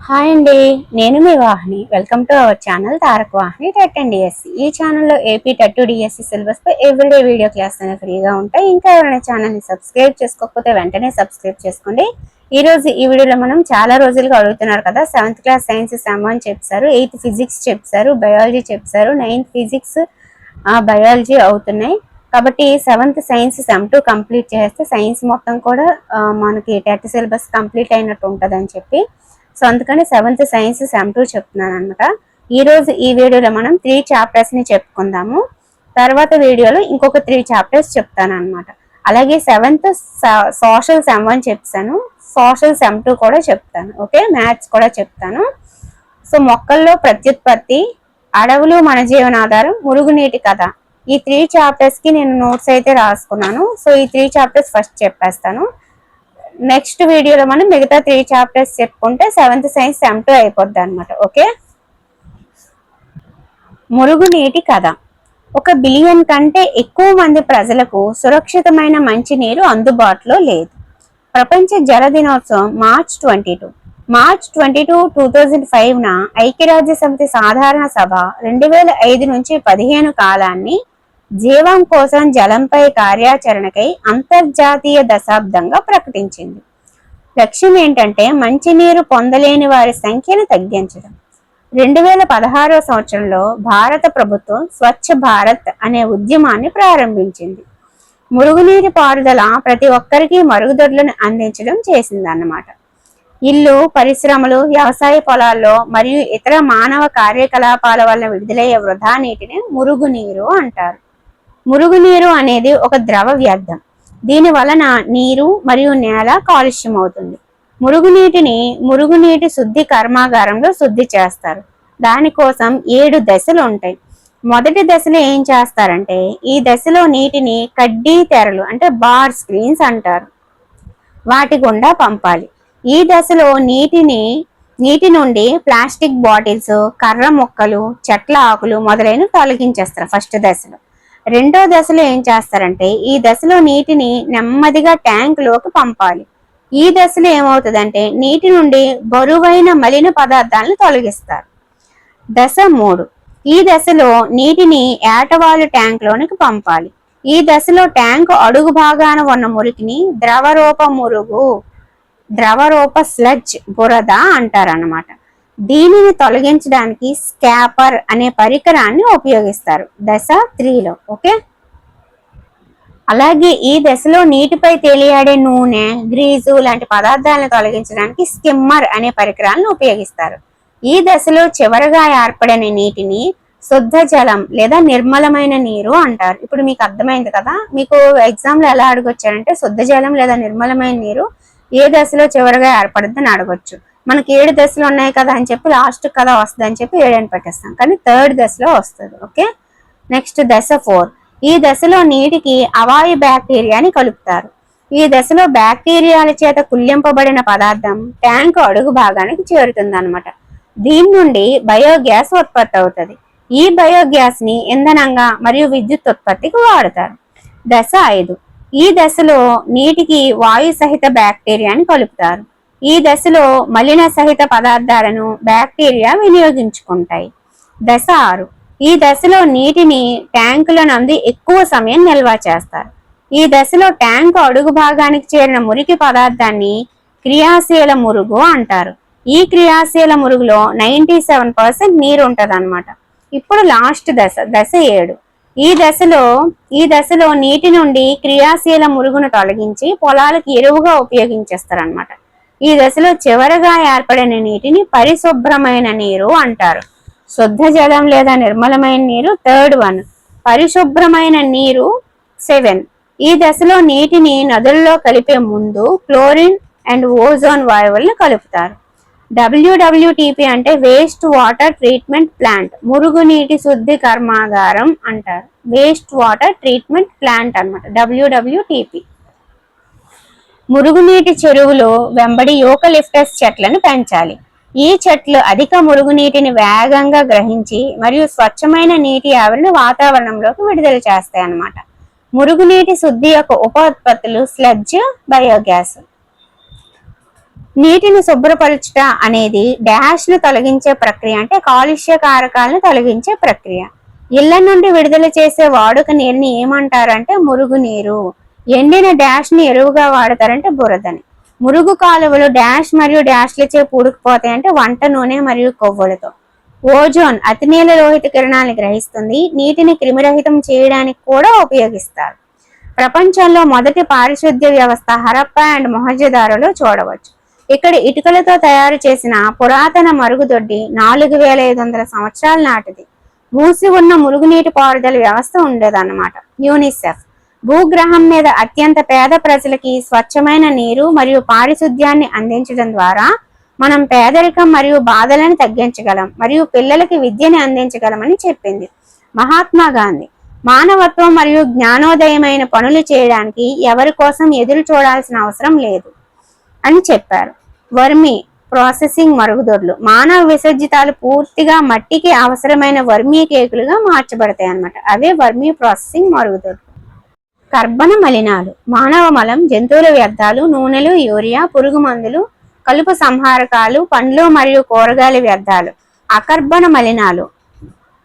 Hi అండి, నేను మీ Vahini. Welcome to our channel Tarak Vahini TET and DSC. ఈ ఛానల్లో ఏపీ టెట్ డిఎస్సి సిలబస్ పై ఎవ్రీడే వీడియో క్లాస్ అనేవి ఫ్రీగా ఉంటాయి. ఇంకా ఎవరైనా ఛానల్ని సబ్స్క్రైబ్ చేసుకోకపోతే వెంటనే సబ్స్క్రైబ్ చేసుకోండి. ఈ రోజు ఈ వీడియోలో మనం చాలా రోజులుగా అడుగుతున్నారు కదా, 7th క్లాస్ సైన్స్ సెమ్ 1 చెప్పారు, 8th ఫిజిక్స్ చెప్పారు, బయాలజీ చెప్పారు, 9th ఫిజిక్స్ బయాలజీ అవుతున్నాయి. కాబట్టి 7th సైన్స్ సెమ్ 2 కంప్లీట్ చేస్తే సైన్స్ మొత్తం కూడా మనకి టెట్ సిలబస్ కంప్లీట్ అయినట్టు ఉంటుందని చెప్పి, సో అందుకని 7th సైన్స్ సెమ్ 2 చెప్తున్నాను అనమాట. ఈ రోజు ఈ వీడియోలో మనం 3 చాప్టర్స్ ని చెప్పుకుందాము. తర్వాత వీడియోలో ఇంకొక 3 చాప్టర్స్ చెప్తాను అనమాట. అలాగే 7th సోషల్ సెమ్ 1 చెప్తాను, సోషల్ సెమ్ 2 కూడా చెప్తాను. ఓకే, మ్యాథ్స్ కూడా చెప్తాను. సో మొక్కల్లో ప్రత్యుత్పత్తి, అడవులు మన జీవనాధారం, మురుగునీటి కథ, ఈ 3 చాప్టర్స్ కి నేను నోట్స్ అయితే రాసుకున్నాను. సో ఈ 3 చాప్టర్స్ ఫస్ట్ చెప్పేస్తాను. నెక్స్ట్ వీడియోలో మనం మిగతా 3 చాప్టర్స్ చెప్పుకుంటే 7th సైన్స్ సెమ్ 2 అయిపోద్ది అనమాట. ఓకే, మురుగునీటి కథ. 1 బిలియన్ కంటే ఎక్కువ మంది ప్రజలకు సురక్షితమైన మంచినీరు అందుబాటులో లేదు. ప్రపంచ జల దినోత్సవం మార్చ్ 22. మార్చ్ 22, 2005న ఐక్యరాజ్య సమితి సాధారణ సభ 2005 నుంచి 15 కాలాన్ని జీవం కోసం జలంపై కార్యాచరణకై అంతర్జాతీయ దశాబ్దంగా ప్రకటించింది. లక్ష్యం ఏంటంటే మంచినీరు పొందలేని వారి సంఖ్యను తగ్గించడం. 2016 సంవత్సరంలో భారత ప్రభుత్వం స్వచ్ఛ భారత్ అనే ఉద్యమాన్ని ప్రారంభించింది. మురుగునీటి పారుదల ప్రతి ఒక్కరికి మరుగుదొడ్లను అందించడం చేసిందన్నమాట. ఇల్లు, పరిశ్రమలు, వ్యవసాయ పొలాల్లో మరియు ఇతర మానవ కార్యకలాపాల వల్ల విడుదలయ్యే వృధా నీటిని మురుగునీరు అంటారు. మురుగునీరు అనేది ఒక ద్రవ వ్యర్థం. దీని వలన నీరు మరియు నేల కాలుష్యం అవుతుంది. మురుగునీటి శుద్ధి కర్మాగారంలో శుద్ధి చేస్తారు. దానికోసం 7 దశలు ఉంటాయి. మొదటి దశలో ఏం చేస్తారంటే, ఈ దశలో నీటిని కడ్డీ తెరలు అంటే బార్ స్క్రీన్స్ అంటారు, వాటి గుండా పంపాలి. ఈ దశలో నీటి నుండి ప్లాస్టిక్ బాటిల్స్, కర్ర ముక్కలు, చెట్ల ఆకులు మొదలైనవి తొలగించేస్తారు ఫస్ట్ దశలో. రెండో దశలో ఏం చేస్తారంటే, ఈ దశలో నీటిని నెమ్మదిగా ట్యాంకులోకి పంపాలి. ఈ దశలో ఏమవుతుందంటే నీటి నుండి బరువైన మలిన పదార్థాలను తొలగిస్తారు. దశ 3. ఈ దశలో నీటిని ఏటవాలు ట్యాంకులోనికి పంపాలి. ఈ దశలో ట్యాంకు అడుగు భాగాన ఉన్న మురికిని ద్రవరూప స్లడ్జ్, బురద అంటారన్నమాట. దీనిని తొలగించడానికి స్కాపర్ అనే పరికరాన్ని ఉపయోగిస్తారు దశ 3లో. ఓకే, అలాగే ఈ దశలో నీటిపై తేలియాడే నూనె, గ్రీజు లాంటి పదార్థాలను తొలగించడానికి స్కిమ్మర్ అనే పరికరాలను ఉపయోగిస్తారు. ఈ దశలో చివరగా ఏర్పడిన నీటిని శుద్ధ జలం లేదా నిర్మలమైన నీరు అంటారు. ఇప్పుడు మీకు అర్థమైంది కదా, మీకు ఎగ్జామ్లో ఎలా అడగొచ్చారంటే శుద్ధ జలం లేదా నిర్మలమైన నీరు ఏ దశలో చివరిగా ఏర్పడుద్దని అడగొచ్చు. మనకి 7 దశలు ఉన్నాయి కదా అని చెప్పి లాస్ట్ కదా వస్తుంది అని చెప్పి 7 అని పెట్టేస్తాం, కానీ 3rd దశలో వస్తుంది. ఓకే, నెక్స్ట్ దశ 4. ఈ దశలో నీటికి అవాయు బ్యాక్టీరియాని కలుపుతారు. ఈ దశలో బ్యాక్టీరియాల చేత కుళ్ళింపబడిన పదార్థం ట్యాంకు అడుగు భాగానికి చేరుతుంది అనమాట. దీని నుండి బయోగ్యాస్ ఉత్పత్తి అవుతుంది. ఈ బయోగ్యాస్ ని ఇంధనంగా మరియు విద్యుత్ ఉత్పత్తికి వాడతారు. దశ 5. ఈ దశలో నీటికి వాయు సహిత బ్యాక్టీరియాని కలుపుతారు. ఈ దశలో మలిన సహిత పదార్థాలను బ్యాక్టీరియా వినియోగించుకుంటాయి. దశ 6. ఈ దశలో నీటిని ట్యాంకుల నందు ఎక్కువ సమయం నిల్వ చేస్తారు. ఈ దశలో ట్యాంకు అడుగు భాగానికి చేరిన మురికి పదార్థాన్ని క్రియాశీల మురుగు అంటారు. ఈ క్రియాశీల మురుగులో 97% నీరు ఉంటది అనమాట. ఇప్పుడు లాస్ట్ దశ 7. ఈ దశలో నీటి నుండి క్రియాశీల మురుగును తొలగించి పొలాలకు ఎరువుగా ఉపయోగించేస్తారనమాట. ఈ దశలో చివరగా ఏర్పడిన నీటిని పరిశుభ్రమైన నీరు అంటారు. శుద్ధ జలం లేదా నిర్మలమైన నీరు 3rd వన్. పరిశుభ్రమైన నీరు 7. ఈ దశలో నీటిని నదుల్లో కలిపే ముందు క్లోరిన్ అండ్ ఓజోన్ వాయువులను కలుపుతారు. WWTP అంటే వేస్ట్ వాటర్ ట్రీట్మెంట్ ప్లాంట్, మురుగునీటి శుద్ధి కర్మాగారం అంటారు. వేస్ట్ వాటర్ ట్రీట్మెంట్ ప్లాంట్ అన్నమాట WWTP. మురుగునీటి చెరువులో వెంబడి యూకలిప్టస్ చెట్లను పెంచాలి. ఈ చెట్లు అధిక మురుగునీటిని వేగంగా గ్రహించి మరియు స్వచ్ఛమైన నీటి ఆవిరిని వాతావరణంలోకి విడుదల చేస్తాయి అన్నమాట. మురుగునీటి శుద్ధి యొక్క ఉప ఉత్పత్తులు స్లడ్జ్, బయోగ్యాస్. నీటిని శుభ్రపరచుట అనేది డాష్ను తొలగించే ప్రక్రియ, అంటే కాలుష్య కారకాలను తొలగించే ప్రక్రియ. ఇళ్ల నుండి విడుదల చేసే వాడుక నీరుని ఏమంటారంటే మురుగునీరు. ఎండిన డాష్ని ఎరువుగా వాడతారంటే బురదని. మురుగు కాలువలు డాష్ మరియు డాష్లచే పూడుకుపోతాయంటే వంట నూనె మరియు కొవ్వులతో. ఓజోన్ అతినీల లోహిత కిరణాలను గ్రహిస్తుంది. నీటిని క్రిమిరహితం చేయడానికి కూడా ఉపయోగిస్తారు. ప్రపంచంలో మొదటి పారిశుద్ధ్య వ్యవస్థ హరప్ప అండ్ మొహంజదారోలో చూడవచ్చు. ఇక్కడ ఇటుకలతో తయారు చేసిన పురాతన మరుగుదొడ్డి 4500 సంవత్సరాల నాటిది. మూసి ఉన్న మురుగునీటి పారుదల వ్యవస్థ ఉండేదన్నమాట. యూనిసెఫ్ భూగ్రహం మీద అత్యంత పేద ప్రజలకి స్వచ్ఛమైన నీరు మరియు పారిశుద్ధ్యాన్ని అందించడం ద్వారా మనం పేదరికం మరియు బాధలను తగ్గించగలం మరియు పిల్లలకి విద్యని అందించగలమని చెప్పింది. మహాత్మా గాంధీ మానవత్వం మరియు జ్ఞానోదయమైన పనులు చేయడానికి ఎవరి కోసం ఎదురు చూడాల్సిన అవసరం లేదు అని చెప్పారు. వర్మి ప్రాసెసింగ్ మరుగుదొడ్లు మానవ విసర్జితాలు పూర్తిగా మట్టికి అవసరమైన వర్మీ కేకులుగా మార్చబడతాయి అన్నమాట. అవే వర్మీ ప్రాసెసింగ్ మరుగుదొడ్లు. కర్బన మలినాలు మానవ మలం, జంతువుల వ్యర్థాలు, నూనెలు, యూరియా, పురుగు మందులు, కలుపు సంహారకాలు, పండ్లు మరియు కూరగాయల వ్యర్థాలు. అకర్బన మలినాలు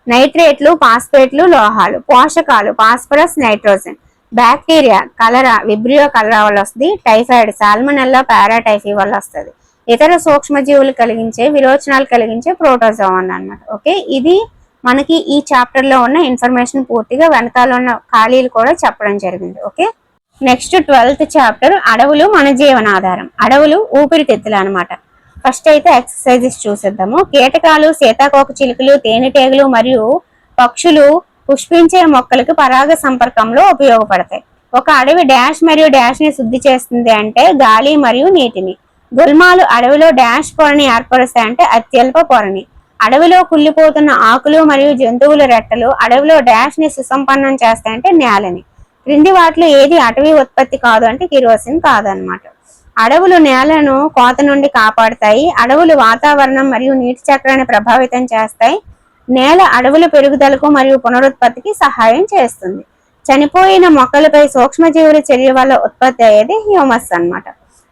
నైట్రేట్లు, ఫాస్ఫేట్లు, లోహాలు. పోషకాలు ఫాస్ఫరస్, నైట్రోజన్. బ్యాక్టీరియా కలరా, విబ్రియో కలరా వల్ల వస్తుంది. టైఫాయిడ్, సాల్మనెల్లా, పారాటైఫీ వల్ల వస్తుంది. ఇతర సూక్ష్మజీవులు కలిగించే విరోచనాలు కలిగించే ప్రోటోజోవన్ అన్నమాట. ఓకే, ఇది మనకి ఈ చాప్టర్ లో ఉన్న ఇన్ఫర్మేషన్ పూర్తిగా వెనకాల ఉన్న ఖాళీలు కూడా చెప్పడం జరిగింది. ఓకే, నెక్స్ట్ 12th చాప్టర్ అడవులు మన జీవనాధారం. అడవులు ఊపిరితిత్తులు అనమాట. ఫస్ట్ అయితే ఎక్సర్సైజెస్ చూసేద్దాము. కీటకాలు, సీతాకోక చిలుకలు, తేనెటీగలు మరియు పక్షులు పుష్పించే మొక్కలకు పరాగ సంపర్కంలో ఉపయోగపడతాయి. ఒక అడవి డాష్ మరియు డాష్ ని శుద్ధి చేస్తుంది అంటే గాలి మరియు నీటిని. గుల్మాలు అడవిలో డాష్ పొరని ఏర్పరుస్తాయంటే అత్యల్ప పొరని. అడవిలో కుళ్ళిపోతున్న ఆకులు మరియు జంతువుల రెట్టలు అడవిలో డాష్ ని సుసంపన్నం చేస్తాయంటే నేలని. క్రింది వాటిలో ఏది అటవీ ఉత్పత్తి కాదు అంటే కిరోసిన్ కాదనమాట. అడవులు నేలను కోత నుండి కాపాడుతాయి. అడవులు వాతావరణం మరియు నీటి చక్రాన్ని ప్రభావితం చేస్తాయి. నేల అడవుల పెరుగుదలకు మరియు పునరుత్పత్తికి సహాయం చేస్తుంది. చనిపోయిన మొక్కలపై సూక్ష్మజీవుల చర్య వల్ల ఉత్పత్తి అయ్యేది హ్యూమస్ అన్నమాట.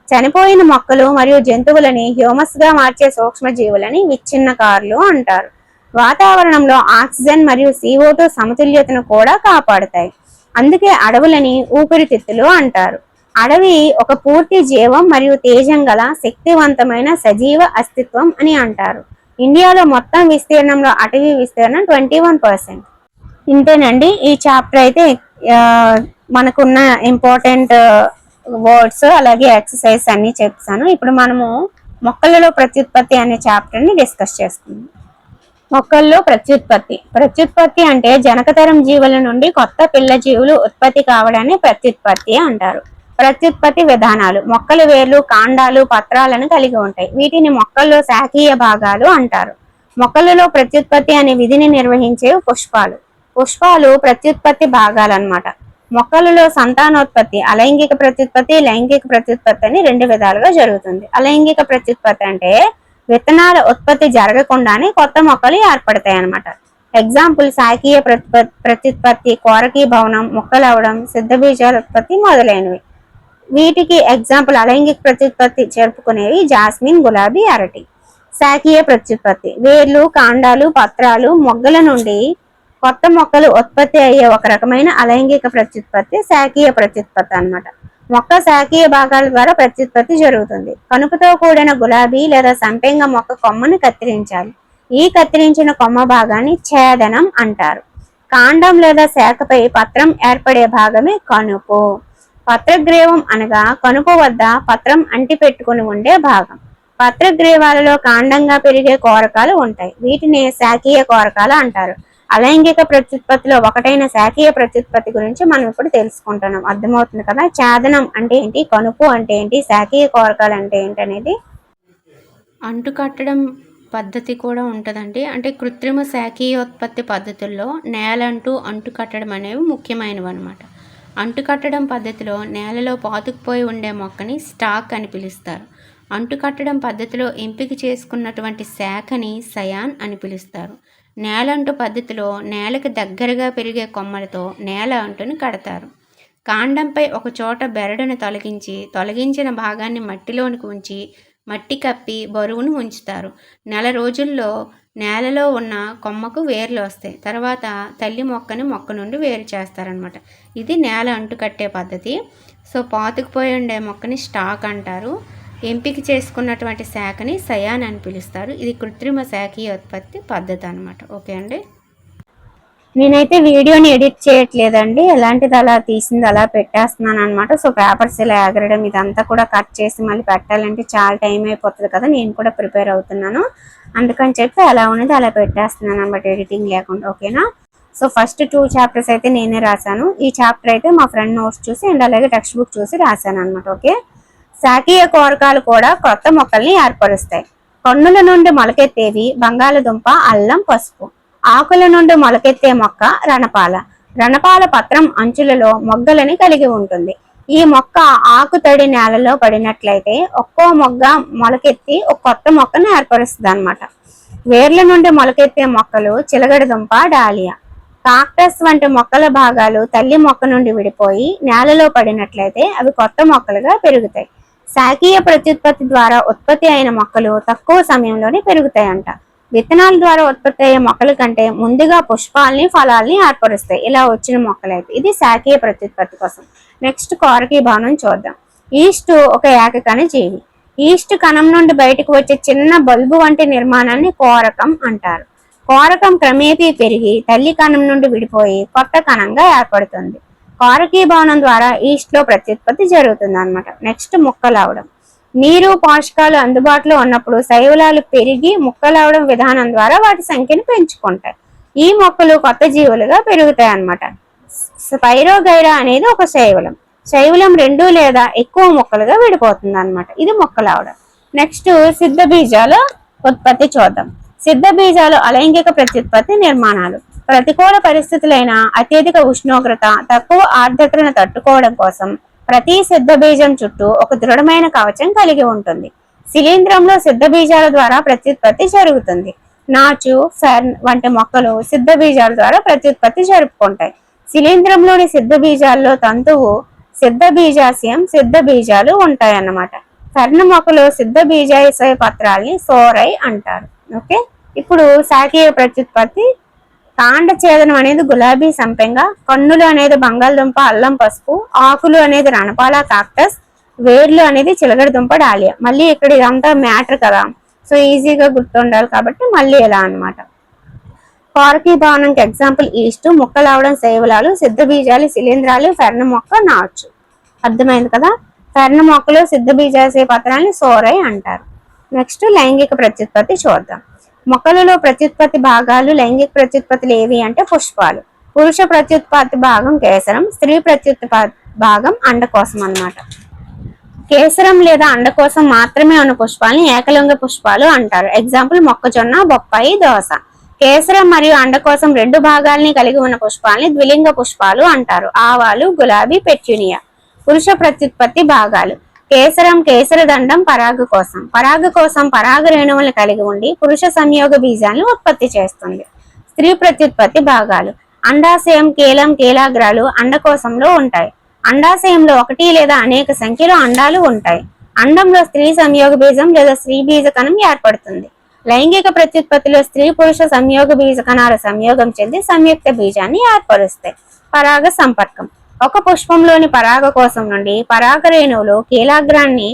చనిపోయిన మొక్కలు మరియు జంతువులని హ్యూమస్ గా మార్చే సూక్ష్మజీవులని విచ్ఛిన్నకారులు అంటారు. వాతావరణంలో ఆక్సిజన్ మరియు CO2 సమతుల్యతను కూడా కాపాడుతాయి. అందుకే అడవులని ఊపిరితిత్తులు అంటారు. అడవి ఒక పూర్తి జీవం మరియు తేజం గల శక్తివంతమైన సజీవ అస్తిత్వం అని అంటారు. ఇండియాలో మొత్తం విస్తీర్ణంలో అటవీ విస్తీర్ణం 21%. ఇంతేనండి ఈ చాప్టర్ అయితే. మనకున్న ఇంపార్టెంట్ వర్డ్స్ అలాగే ఎక్సర్సైజ్ అన్ని చెప్తాను. ఇప్పుడు మనము మొక్కలలో ప్రత్యుత్పత్తి అనే చాప్టర్ ని డిస్కస్ చేసుకుందాం. మొక్కల్లో ప్రత్యుత్పత్తి అంటే జనకతరం జీవుల నుండి కొత్త పిల్ల జీవులు ఉత్పత్తి కావడాన్ని ప్రత్యుత్పత్తి అంటారు. ప్రత్యుత్పత్తి విధానాలు మొక్కల వేర్లు, కాండాలు, పత్రాలను కలిగి ఉంటాయి. వీటిని మొక్కల్లో శాఖీయ భాగాలు అంటారు. మొక్కలలో ప్రత్యుత్పత్తి అనే విధిని నిర్వహించే పుష్పాలు ప్రత్యుత్పత్తి భాగాలు అన్నమాట. మొక్కలలో సంతానోత్పత్తి అలైంగిక ప్రత్యుత్పత్తి, లైంగిక ప్రత్యుత్పత్తి అని 2 విధాలుగా జరుగుతుంది. అలైంగిక ప్రత్యుత్పత్తి అంటే విత్తనాల ఉత్పత్తి జరగకుండానే కొత్త మొక్కలు ఏర్పడతాయి అన్నమాట. ఎగ్జాంపుల్ శాఖీయ ప్రత్యుత్పత్తి, కోరకీ భవనం, మొక్కలవడం, సిద్ధ బీజాల ఉత్పత్తి మొదలైనవి. వీటికి ఎగ్జాంపుల్ అలైంగిక ప్రత్యుత్పత్తి జరుపుకునేవి జాస్మిన్, గులాబీ, అరటి. శాఖీయ ప్రత్యుత్పత్తి వేర్లు, కాండాలు, పత్రాలు, మొగ్గల నుండి కొత్త మొక్కలు ఉత్పత్తి అయ్యే ఒక రకమైన అలైంగిక ప్రత్యుత్పత్తి శాఖీయ ప్రత్యుత్పత్తి అన్నమాట. మొక్క శాఖీయ భాగాల ద్వారా ప్రత్యుత్పత్తి జరుగుతుంది. కనుపుతో కూడిన గులాబీ లేదా సంపెంగ మొక్క కొమ్మను కత్తిరించాలి. ఈ కత్తిరించిన కొమ్మ భాగాన్ని ఛేదనం అంటారు. కాండం లేదా శాఖపై పత్రం ఏర్పడే భాగమే కనుపు. పత్రగ్రీవం అనగా కనుపు వద్ద పత్రం అంటి పెట్టుకుని ఉండే భాగం. పత్రగ్రీవాలలో కాండంగా పెరిగే కోరకాలు ఉంటాయి. వీటిని శాఖీయ కోరకాలు అంటారు. అలైంగిక ప్రత్యుత్పత్తిలో ఒకటైన శాఖీయ ప్రత్యుత్పత్తి గురించి మనం ఇప్పుడు తెలుసుకుంటున్నాం. అర్థమవుతుంది కదా. ఛేదనం అంటే ఏంటి, కనుపు అంటే ఏంటి, శాఖీయ కోరకాలు అంటే ఏంటి అనేది. అంటుకట్టడం పద్ధతి కూడా ఉంటుందండి. అంటే కృత్రిమ శాఖీయోత్పత్తి పద్ధతుల్లో నేలంటూ అంటుకట్టడం అనేవి ముఖ్యమైనవి అనమాట. అంటుకట్టడం పద్ధతిలో నేలలో పాతుకుపోయి ఉండే మొక్కని స్టాక్ అని పిలుస్తారు. అంటుకట్టడం పద్ధతిలో ఎంపిక చేసుకున్నటువంటి శాఖని సయాన్ అని పిలుస్తారు. నేలంటు పద్ధతిలో నేలకు దగ్గరగా పెరిగే కొమ్మలతో నేల అంటుని కడతారు. కాండంపై ఒక చోట బెరడును తొలగించిన భాగాన్ని మట్టిలోనికి ఉంచి మట్టి కప్పి బరువును ఉంచుతారు. నెల రోజుల్లో నేలలో ఉన్న కొమ్మకు వేర్లు వస్తాయి. తర్వాత తల్లి మొక్కని మొక్క నుండి వేరు చేస్తారనమాట. ఇది నేల అంటుకట్టే పద్ధతి. సో పాతుకుపోయి ఉండే మొక్కని స్టాక్ అంటారు. ఎంపిక చేసుకున్నటువంటి శాఖని సయాన్ అని పిలుస్తారు. ఇది కృత్రిమ శాఖీయోత్పత్తి పద్ధతి అనమాట. ఓకే అండి. నేనైతే వీడియోని ఎడిట్ చేయట్లేదండి, ఎలాంటిది అలా తీసింది అలా పెట్టేస్తున్నాను అనమాట. సో పేపర్స్ ఇలా ఎగరడం ఇదంతా కూడా కట్ చేసి మళ్ళీ పెట్టాలంటే చాలా టైం అయిపోతుంది కదా, నేను కూడా ప్రిపేర్ అవుతున్నాను. అందుకని చెప్పి అలా ఉన్నది అలా పెట్టేస్తున్నాను అనమాట, ఎడిటింగ్ లేకుండా. ఓకేనా. సో ఫస్ట్ 2 చాప్టర్స్ అయితే నేనే రాశాను. ఈ చాప్టర్ అయితే మా ఫ్రెండ్ నోట్స్ చూసి అండ్ అలాగే టెక్స్ట్ బుక్ చూసి రాశాను అనమాట. ఓకే. శాఖీయ కోరకాలు కూడా కొత్త మొక్కల్ని ఏర్పరుస్తాయి. కన్నుల నుండి మొలకెత్తేవి బంగాళదుంప, అల్లం, పసుపు. ఆకుల నుండి మొలకెత్తే మొక్క రణపాల. రణపాల పత్రం అంచులలో మొగ్గలని కలిగి ఉంటుంది. ఈ మొక్క ఆకు తడి నేలలో పడినట్లయితే ఒక్కో మొగ్గ మొలకెత్తి ఒక కొత్త మొక్కను ఏర్పరుస్తుంది అనమాట. వేర్ల నుండి మొలకెత్తే మొక్కలు చిలగడదుంప, డాలియా. కాక్టస్ వంటి మొక్కల భాగాలు తల్లి మొక్క నుండి విడిపోయి నేలలో పడినట్లయితే అవి కొత్త మొక్కలుగా పెరుగుతాయి. శాఖీయ ప్రత్యుత్పత్తి ద్వారా ఉత్పత్తి అయిన మొక్కలు తక్కువ సమయంలోనే పెరుగుతాయంట. విత్తనాల ద్వారా ఉత్పత్తి అయ్యే మొక్కల కంటే ముందుగా పుష్పాలని, ఫలాల్ని ఏర్పరుస్తాయి ఇలా వచ్చిన మొక్కలైతే. ఇది శాఖీయ ప్రత్యుత్పత్తి కోసం. నెక్స్ట్ కోరకీభవనం చూద్దాం. ఈస్ట్ ఒక ఏకకణ జీవి. ఈస్ట్ కణం నుండి బయటకు వచ్చే చిన్న బల్బు వంటి నిర్మాణాన్ని కోరకం అంటారు. కోరకం క్రమేపీ పెరిగి తల్లి కణం నుండి విడిపోయి కొత్త కణంగా ఏర్పడుతుంది. కోరకీభవనం ద్వారా ఈస్ట్ లో ప్రత్యుత్పత్తి జరుగుతుంది అనమాట. నెక్స్ట్ ముక్కలవడం. నీరు, పోషకాలు అందుబాటులో ఉన్నప్పుడు శైవలాలు పెరిగి ముక్కలవడం విధానం ద్వారా వాటి సంఖ్యను పెంచుకుంటాయి. ఈ మొక్కలు కొత్త జీవులుగా పెరుగుతాయి అన్నమాట. స్పైరోగైరా అనేది ఒక శైవలం. శైవలం 2 లేదా ఎక్కువ మొక్కలుగా విడిపోతుంది అనమాట. ఇది మొక్కలవడం. నెక్స్ట్ సిద్ధ బీజాల ఉత్పత్తి చూద్దాం. సిద్ధ బీజాలు అలైంగిక ప్రత్యుత్పత్తి నిర్మాణాలు. ప్రతికూల పరిస్థితులైన అత్యధిక ఉష్ణోగ్రత, తక్కువ ఆర్ద్రతను తట్టుకోవడం కోసం ప్రతి సిద్ధ బీజం చుట్టూ ఒక దృఢమైన కవచం కలిగి ఉంటుంది. శిలీంధ్రంలో సిద్ధ బీజాల ద్వారా ప్రత్యుత్పత్తి జరుగుతుంది. నాచు, ఫెర్న్ వంటి మొక్కలు సిద్ధ బీజాల ద్వారా ప్రత్యుత్పత్తి జరుపుకుంటాయి. శిలీంధ్రంలోని సిద్ధ బీజాల్లో తంతువు సిద్ధ బీజాశయం, సిద్ధ బీజాలు ఉంటాయన్నమాట. ఫెర్న్ మొక్కలు సిద్ధ బీజాశయ పత్రాల్ని సోరై అంటారు. ఓకే. ఇప్పుడు శాఖీయ ప్రత్యుత్పత్తి. కాండ ఛేదనం అనేది గులాబీ సంపెంగ, కన్నులు అనేది బంగాళదుంప, అల్లం, పసుపు, ఆకులు అనేది రణపాల, కాక్టస్, వేర్లు అనేది చిలగడదుంప, డాలియా. మళ్ళీ ఇక్కడ ఇదంతా మ్యాటర్ కదా, సో ఈజీగా గుర్తుండాలి కాబట్టి మళ్ళీ ఇలా అనమాట. కోరకీభవనంకి ఎగ్జాంపుల్ ఈస్ట్, ముక్కలవడం శైవలాలు, సిద్ధ బీజాలు శిలీంధ్రాలు, ఫెర్న్ మొక్క, నాచు. అర్థమైంది కదా. ఫెర్న్ మొక్కలు సిద్ధ బీజాశయ పత్రాన్ని సోరై అంటారు. నెక్స్ట్ లైంగిక ప్రత్యుత్పత్తి చూద్దాం. మొక్కలలో ప్రత్యుత్పత్తి భాగాలు. లైంగిక ప్రత్యుత్పత్తులు ఏవి అంటే పుష్పాలు. పురుష ప్రత్యుత్పత్తి భాగం కేసరం, స్త్రీ ప్రత్యుత్పత్తి భాగం అండకోశం అన్నమాట. కేసరం లేదా అండకోశం మాత్రమే ఉన్న పుష్పాలని ఏకలింగ పుష్పాలు అంటారు. ఎగ్జాంపుల్ మొక్కజొన్న, బొప్పాయి, దోస. కేసరం మరియు అండకోశం 2 భాగాల్ని కలిగి ఉన్న పుష్పాలని ద్విలింగ పుష్పాలు అంటారు. ఆవాలు, గులాబీ, పెట్యూనియా. పురుష ప్రత్యుత్పత్తి భాగాలు. కేసరం కేసరదండం, పరాగకోశం. పరాగకోశం పరాగ రేణువులను కలిగి ఉండి పురుష సంయోగ బీజాలను ఉత్పత్తి చేస్తుంది. స్త్రీ ప్రత్యుత్పత్తి భాగాలు. అండాశయం, కీలం, కీలాగ్రాలు అండకోశంలో ఉంటాయి. అండాశయంలో 1 లేదా అనేక సంఖ్యలో అండాలు ఉంటాయి. అండంలో స్త్రీ సంయోగ బీజం లేదా స్త్రీ బీజ కణం ఏర్పడుతుంది. లైంగిక ప్రత్యుత్పత్తిలో స్త్రీ పురుష సంయోగ బీజ కణాల సంయోగం చెంది సంయుక్త బీజాన్ని ఏర్పరుస్తాయి. పరాగ సంపర్కం. ఒక పుష్పంలోని పరాగ కోశం నుండి పరాగ రేణువులు కీలాగ్రాన్ని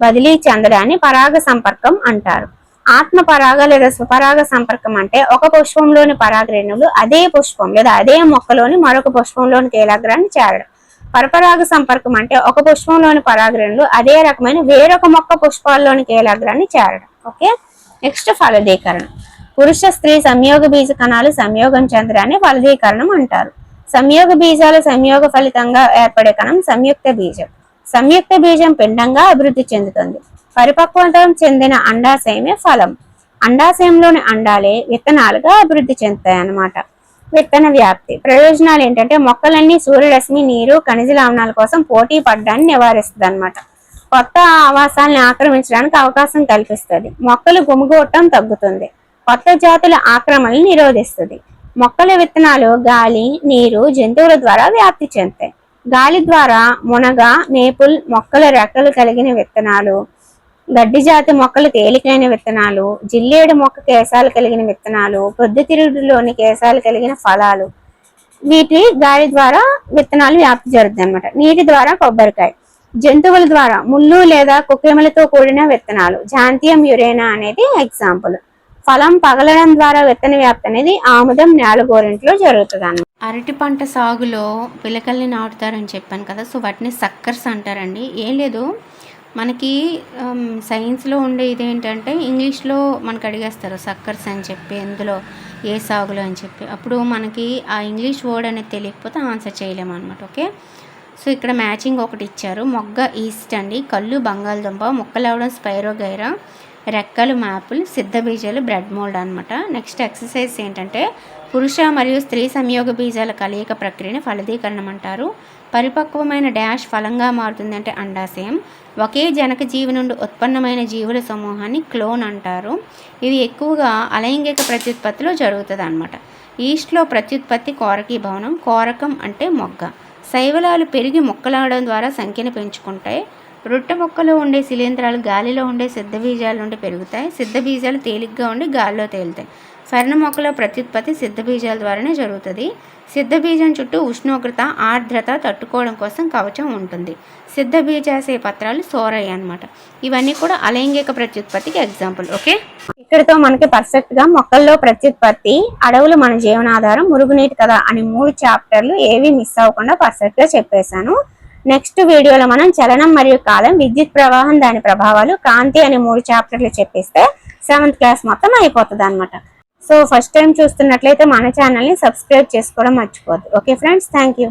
బదిలీ చెందడాన్ని పరాగ సంపర్కం అంటారు. ఆత్మ పరాగ లేదా స్వపరాగ సంపర్కం అంటే ఒక పుష్పంలోని పరాగ రేణువులు అదే పుష్పం లేదా అదే మొక్కలోని మరొక పుష్పంలోని కీలాగ్రాన్ని చేరడం. పరపరాగ సంపర్కం అంటే ఒక పుష్పంలోని పరాగ రేణువులు అదే రకమైన వేరొక మొక్క పుష్పాల్లోని కీలాగ్రాన్ని చేరడం. ఓకే. నెక్స్ట్ ఫలదీకరణం. పురుష స్త్రీ సంయోగ బీజ కణాలు సంయోగం చెందడాన్ని ఫలదీకరణం అంటారు. సంయోగ బీజాల సంయోగ ఫలితంగా ఏర్పడే కణం సంయుక్త బీజం. సంయుక్త బీజం పిండంగా అభివృద్ధి చెందుతుంది. పరిపక్వత చెందిన అండాశయమే ఫలం. అండాశయంలోని అండాలే విత్తనాలుగా అభివృద్ధి చెందుతాయి అన్నమాట. విత్తన వ్యాప్తి. ప్రయోజనాలు ఏంటంటే మొక్కలన్నీ సూర్యరశ్మి, నీరు, ఖనిజ లవణాల కోసం పోటీ పడ్డాన్ని నివారిస్తుంది అన్నమాట. కొత్త ఆవాసాలను ఆక్రమించడానికి అవకాశం కల్పిస్తుంది. మొక్కలు గుమిగూడటం తగ్గుతుంది. కొత్త జాతుల ఆక్రమణను నిరోధిస్తుంది. మొక్కల విత్తనాలు గాలి, నీరు, జంతువుల ద్వారా వ్యాప్తి చెందుతాయి. గాలి ద్వారా మునగ, మేపుల్ మొక్కల రెక్కలు కలిగిన విత్తనాలు గడ్డి జాతి మొక్కలు తేలికైన విత్తనాలు, జిల్లేడు మొక్క కేశాలు కలిగిన విత్తనాలు, ప్రొద్దుతిరుగుడులోని కేశాలు కలిగిన ఫలాలు. వీటి గాలి ద్వారా విత్తనాలు వ్యాప్తి జరుగుతుంది అనమాట. నీటి ద్వారా కొబ్బరికాయ. జంతువుల ద్వారా ముళ్ళు లేదా కుక్కెములతో కూడిన విత్తనాలు, జాంతియం యురేనా అనేది ఎగ్జాంపుల్. ఫలం పగలడం ద్వారా విత్తన వ్యాప్తి అనేది ఆముదం, నేలగోరింట్లో జరుగుతుంది అన్నమాట. అరటి పంట సాగులో పిలకల్ని నాటుతారని చెప్పాను కదా, సో వాటిని సక్కర్స్ అంటారండి. ఏం లేదు, మనకి సైన్స్లో ఉండే ఇదేంటంటే ఇంగ్లీష్లో మనకు అడిగేస్తారు సక్కర్స్ అని చెప్పి, ఎందులో ఏ సాగులో అని చెప్పి. అప్పుడు మనకి ఆ ఇంగ్లీష్ వర్డ్ అనేది తెలియకపోతే ఆన్సర్ చేయలేము అనమాట. ఓకే, సో ఇక్కడ మ్యాచింగ్ ఒకటి ఇచ్చారు. మొగ్గ ఈస్ట్ అండి, కళ్ళు బంగాళదుంప, మొక్కలవడం స్పైరోగైరా, రెక్కలు మ్యాపుల్, సిద్ధ బీజాలు బ్రెడ్ మోల్డ్ అనమాట. నెక్స్ట్ ఎక్సర్సైజ్ ఏంటంటే పురుష మరియు స్త్రీ సంయోగ బీజాల కలయిక ప్రక్రియని ఫలదీకరణం అంటారు. పరిపక్వమైన డాష్ ఫలంగా మారుతుంది అంటే అండాశయం. ఒకే జనక జీవి నుండి ఉత్పన్నమైన జీవుల సమూహాన్ని క్లోన్ అంటారు. ఇవి ఎక్కువగా అలైంగిక ప్రత్యుత్పత్తిలో జరుగుతుంది అనమాట. ఈస్ట్లో ప్రత్యుత్పత్తి కోరకీభవనం, కోరకం అంటే మొగ్గ. శైవలాలు పెరిగి మొక్కలాడడం ద్వారా సంఖ్యను పెంచుకుంటాయి. రొట్టె మొక్కలో ఉండే శిలీంధ్రాలు గాలిలో ఉండే సిద్ధ బీజాల నుండి పెరుగుతాయి. సిద్ధ బీజాలు తేలిగ్గా ఉండి గాలిలో తేలుతాయి. ఫెర్న మొక్కలో ప్రత్యుత్పత్తి సిద్ధ బీజాల ద్వారానే జరుగుతుంది. సిద్ధ బీజం చుట్టూ ఉష్ణోగ్రత, ఆర్ద్రత తట్టుకోవడం కోసం కవచం ఉంటుంది. సిద్ధ బీజాశయ పత్రాలు సోరయ్య అనమాట. ఇవన్నీ కూడా అలైంగిక ప్రత్యుత్పత్తికి ఎగ్జాంపుల్. ఓకే, ఇక్కడితో మనకి పర్ఫెక్ట్ గా మొక్కల్లో ప్రత్యుత్పత్తి, అడవులు మన జీవనాధారం, మురుగునీటి కథ అని 3 చాప్టర్లు ఏవి మిస్ అవ్వకుండా పర్ఫెక్ట్ గా చెప్పేశాను. నెక్స్ట్ వీడియోలో మనం చలనం మరియు కాలం, విద్యుత్ ప్రవాహం, దాని ప్రభావాలు, కాంతి అనే 3 చాప్టర్లు చెప్పేస్తే 7th క్లాస్ మొత్తం అయిపోతుంది అనమాట. సో ఫస్ట్ టైం చూస్తున్నట్లయితే మన ఛానల్ని సబ్స్క్రైబ్ చేసుకోవడం మర్చిపోద్దు. Okay friends, thank you.